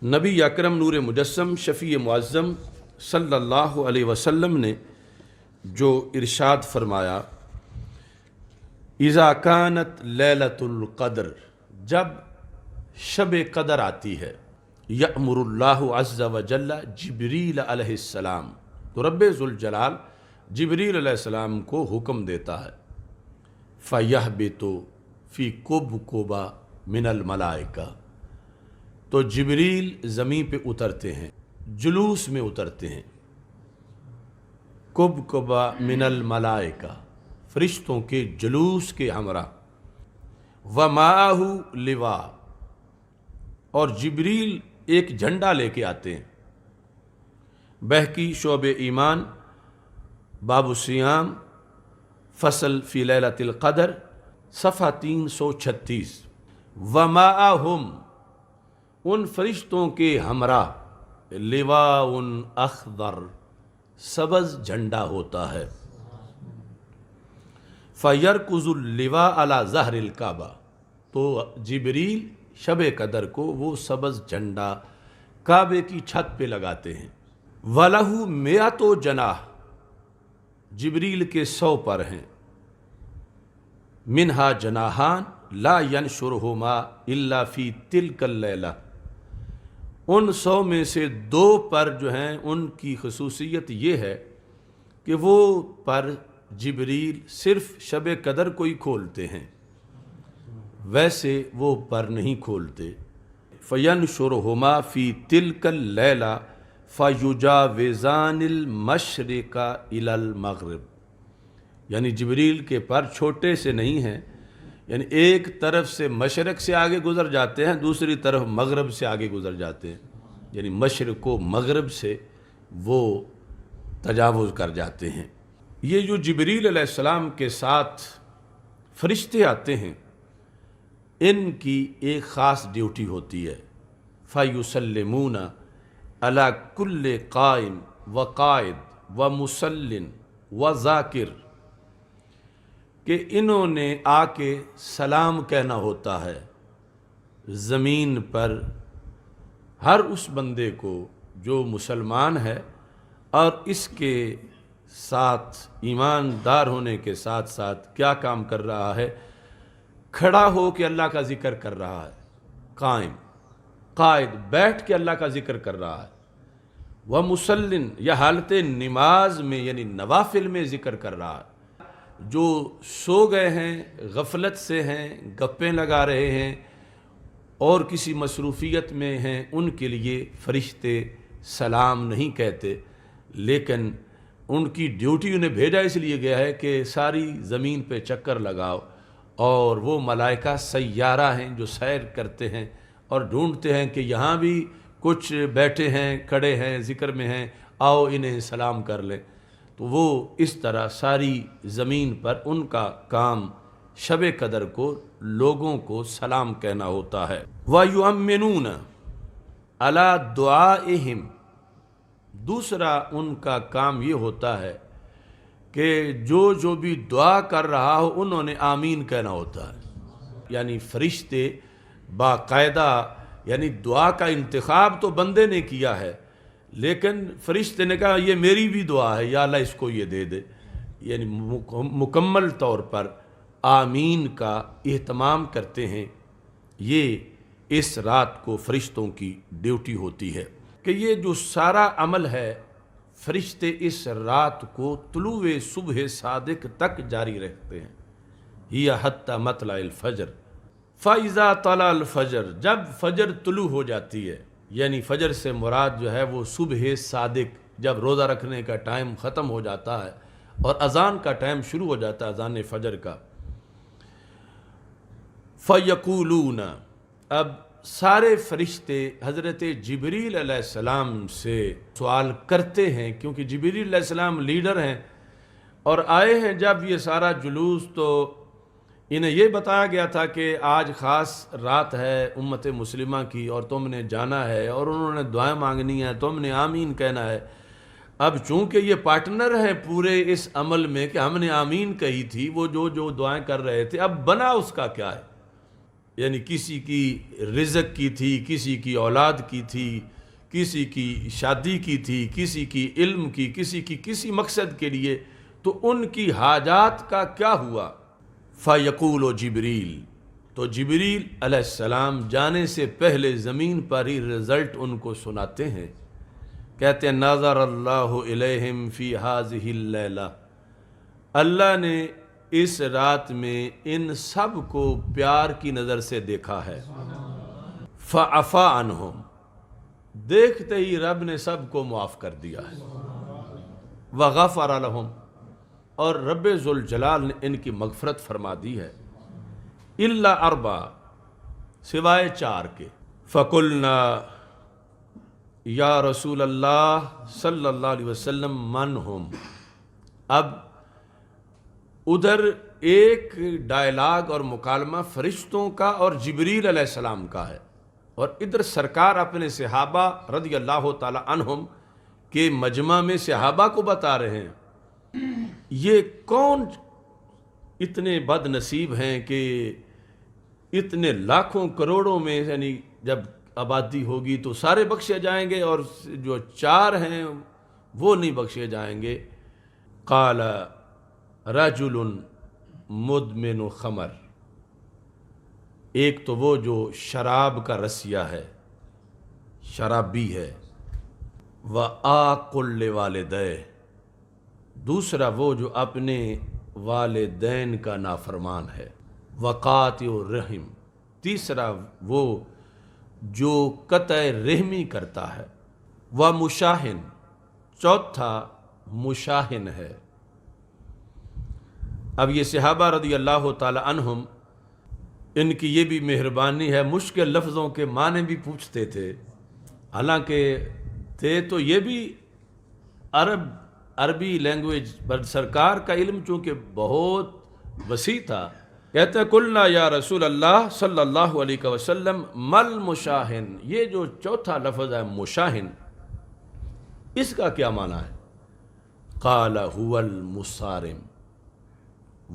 نبی اکرم نور مجسم شفیع معظم صلی اللہ علیہ وسلم نے جو ارشاد فرمایا، اذا کانت لیلۃ القدر، جب شب قدر آتی ہے، یأمر اللہ عز وجل جبریل علیہ السلام، تو رب ذوالجلال جبریل علیہ السلام کو حکم دیتا ہے، فَيَهْبِطُ فِي كُبْكُبَ مِنَ الْمَلَائِكَةِ، تو جبریل زمین پہ اترتے ہیں، جلوس میں اترتے ہیں، کبکبا من الملائکہ، فرشتوں کے جلوس کے ہمراہ، وَمَعَهُ لِوَاء، اور جبریل ایک جھنڈا لے کے آتے ہیں۔ بہقی شعب ایمان باب الصیام فصل فی لیلۃ القدر صفحہ 336، وَمَعَهُمْ، ان فرشتوں کے ہمراہ، لواء اخضر، سبز جھنڈا ہوتا ہے، فَيَرْكُزُ اللِّوَاءَ عَلَى ظَهْرِ الْكَعْبَةِ، تو جبریل شب قدر کو وہ سبز جھنڈا کعبے کی چھت پہ لگاتے ہیں۔ وَلَهُ مِئَةُ جناح، جبریل کے 100 پر ہیں، منہا جناحان لا ينشرهما الا فی تلک اللیلہ، ان 100 میں سے 2 پر جو ہیں ان کی خصوصیت یہ ہے کہ وہ پر جبریل صرف شب قدر کو ہی کھولتے ہیں، ویسے وہ پر نہیں کھولتے۔ فَيَنشُرُهُمَا فِي تِلْكَ اللَّيْلَةِ فَيُجَاوِزَانِ الْمَشْرِقَ إِلَى الْمَغْرِبِ، یعنی جبریل کے پر چھوٹے سے نہیں ہیں، یعنی ایک طرف سے مشرق سے آگے گزر جاتے ہیں، دوسری طرف مغرب سے آگے گزر جاتے ہیں، یعنی مشرق و مغرب سے وہ تجاوز کر جاتے ہیں۔ یہ جو جبریل علیہ السلام کے ساتھ فرشتے آتے ہیں، ان کی ایک خاص ڈیوٹی ہوتی ہے، فَيُسَلِّمُونَ عَلَى كُلِّ قَائِمٍ وَقَائِدٍ وَمُسَلٍّ وَذَاکِرٍ، کہ انہوں نے آ کے سلام کہنا ہوتا ہے زمین پر ہر اس بندے کو جو مسلمان ہے اور اس کے ساتھ ایماندار ہونے کے ساتھ ساتھ کیا کام کر رہا ہے، کھڑا ہو کے اللہ کا ذکر کر رہا ہے، قائم، قائد، بیٹھ کے اللہ کا ذکر کر رہا ہے، وَمُسَلٍّ، یا حالت نماز میں یعنی نوافل میں ذکر کر رہا ہے۔ جو سو گئے ہیں، غفلت سے ہیں، گپیں لگا رہے ہیں اور کسی مصروفیت میں ہیں، ان کے لیے فرشتے سلام نہیں کہتے، لیکن ان کی ڈیوٹی انہیں بھیجا اس لیے گیا ہے کہ ساری زمین پہ چکر لگاؤ، اور وہ ملائکہ سیارہ ہیں جو سیر کرتے ہیں اور ڈھونڈتے ہیں کہ یہاں بھی کچھ بیٹھے ہیں، کھڑے ہیں، ذکر میں ہیں، آؤ انہیں سلام کر لیں۔ تو وہ اس طرح ساری زمین پر ان کا کام شب قدر کو لوگوں کو سلام کہنا ہوتا ہے۔ وَيُؤَمِّنُونَ عَلَى دُعَائِهِمْ، دوسرا ان کا کام یہ ہوتا ہے کہ جو بھی دعا کر رہا ہو انہوں نے آمین کہنا ہوتا ہے، یعنی فرشتے باقاعدہ، یعنی دعا کا انتخاب تو بندے نے کیا ہے، لیکن فرشتے نے کہا یہ میری بھی دعا ہے، یا اللہ اس کو یہ دے دے، یعنی مکمل طور پر آمین کا اہتمام کرتے ہیں۔ یہ اس رات کو فرشتوں کی ڈیوٹی ہوتی ہے کہ یہ جو سارا عمل ہے فرشتے اس رات کو طلوع صبح صادق تک جاری رکھتے ہیں، یہ حتی مطلع الفجر، فَإِذَا طَلَعَ الْفَجْرُ، جب فجر طلوع ہو جاتی ہے، یعنی فجر سے مراد جو ہے وہ صبح صادق، جب روزہ رکھنے کا ٹائم ختم ہو جاتا ہے اور اذان کا ٹائم شروع ہو جاتا ہے، اذان فجر کا، فَيَقُولُونَ، اب سارے فرشتے حضرت جبریل علیہ السلام سے سوال کرتے ہیں، کیونکہ جبریل علیہ السلام لیڈر ہیں اور آئے ہیں جب یہ سارا جلوس، تو انہیں یہ بتایا گیا تھا کہ آج خاص رات ہے امت مسلمہ کی اور تم نے جانا ہے اور انہوں نے دعائیں مانگنی ہیں، تم نے آمین کہنا ہے۔ اب چونکہ یہ پارٹنر ہیں پورے اس عمل میں کہ ہم نے آمین کہی تھی، وہ جو دعائیں کر رہے تھے، اب بنا اس کا کیا ہے؟ یعنی کسی کی رزق کی تھی، کسی کی اولاد کی تھی، کسی کی شادی کی تھی، کسی کی علم کی، کسی کی کسی مقصد کے لیے، تو ان کی حاجات کا کیا ہوا؟ فَيَقُولُ جبریل، تو جبریل علیہ السلام جانے سے پہلے زمین پر ہی رزلٹ ان کو سناتے ہیں، کہتے ہیں نظر اللہ علیہم فی ہذہ اللیلہ، اللہ نے اس رات میں ان سب کو پیار کی نظر سے دیکھا ہے، فعفا عنہم، دیکھتے ہی رب نے سب کو معاف کر دیا ہے، وغفر لہم، اور رب ذوالجلال نے ان کی مغفرت فرما دی ہے، الا اربع، سوائے 4 کے، فقلنا یا رسول اللہ صلی اللہ علیہ وسلم من ہم، اب ادھر ایک ڈائلاگ اور مکالمہ فرشتوں کا اور جبریل علیہ السلام کا ہے، اور ادھر سرکار اپنے صحابہ رضی اللہ تعالی عنہم کے مجمع میں صحابہ کو بتا رہے ہیں یہ کون اتنے بد نصیب ہیں کہ اتنے لاکھوں کروڑوں میں، یعنی جب آبادی ہوگی تو سارے بخشے جائیں گے اور جو 4 ہیں وہ نہیں بخشے جائیں گے۔ قال رجل مدمن خمر، ایک تو وہ جو شراب کا رسیہ ہے، شرابی ہے، وآق لوالدیہ، دوسرا وہ جو اپنے والدین کا نافرمان ہے، وقاطع الرحم، تیسرا وہ جو قطع رحمی کرتا ہے، ومشاہن، چوتھا مشاہن ہے۔ اب یہ صحابہ رضی اللہ تعالی عنہم، ان کی یہ بھی مہربانی ہے، مشکل لفظوں کے معنی بھی پوچھتے تھے، حالانکہ تھے تو یہ بھی عربی لینگویج پر، سرکار کا علم چونکہ بہت وسیع تھا، کہتے ہیں قلنا یا رسول اللہ صلی اللہ علیہ وسلم مل مشاہن، یہ جو چوتھا لفظ ہے مشاہن، اس کا کیا معنی ہے؟ قال هو المصارم،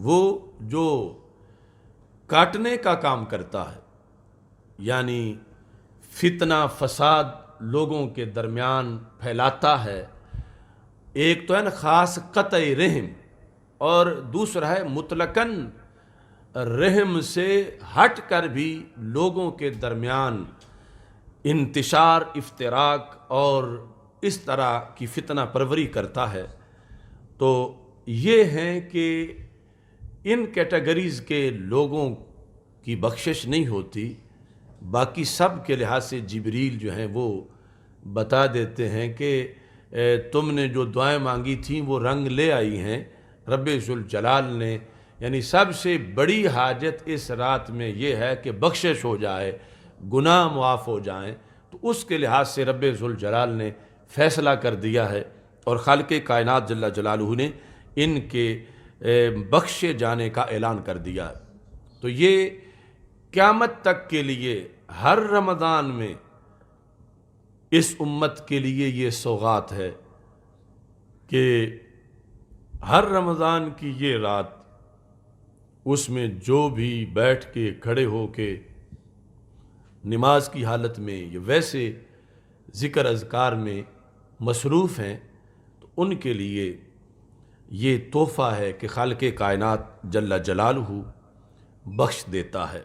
وہ جو کاٹنے کا کام کرتا ہے، یعنی فتنہ فساد لوگوں کے درمیان پھیلاتا ہے، ایک تو ہے نا خاص قطع رحم، اور دوسرا ہے مطلقاً رحم سے ہٹ کر بھی لوگوں کے درمیان انتشار، افتراق اور اس طرح کی فتنہ پروری کرتا ہے۔ تو یہ ہیں کہ ان کیٹیگریز کے لوگوں کی بخشش نہیں ہوتی، باقی سب کے لحاظ سے جبریل جو ہیں وہ بتا دیتے ہیں کہ تم نے جو دعائیں مانگی تھیں وہ رنگ لے آئی ہیں، رب ذوالجلال نے، یعنی سب سے بڑی حاجت اس رات میں یہ ہے کہ بخشش ہو جائے، گناہ معاف ہو جائیں، تو اس کے لحاظ سے رب ذوالجلال نے فیصلہ کر دیا ہے، اور خالق کائنات جل جلالہ نے ان کے بخشے جانے کا اعلان کر دیا۔ تو یہ قیامت تک کے لیے ہر رمضان میں اس امت کے لیے یہ سوغات ہے کہ ہر رمضان کی یہ رات، اس میں جو بھی بیٹھ کے کھڑے ہو کے نماز کی حالت میں یا ویسے ذکر اذکار میں مصروف ہیں، تو ان کے لیے یہ تحفہ ہے کہ خالق کائنات جل جلالہ بخش دیتا ہے۔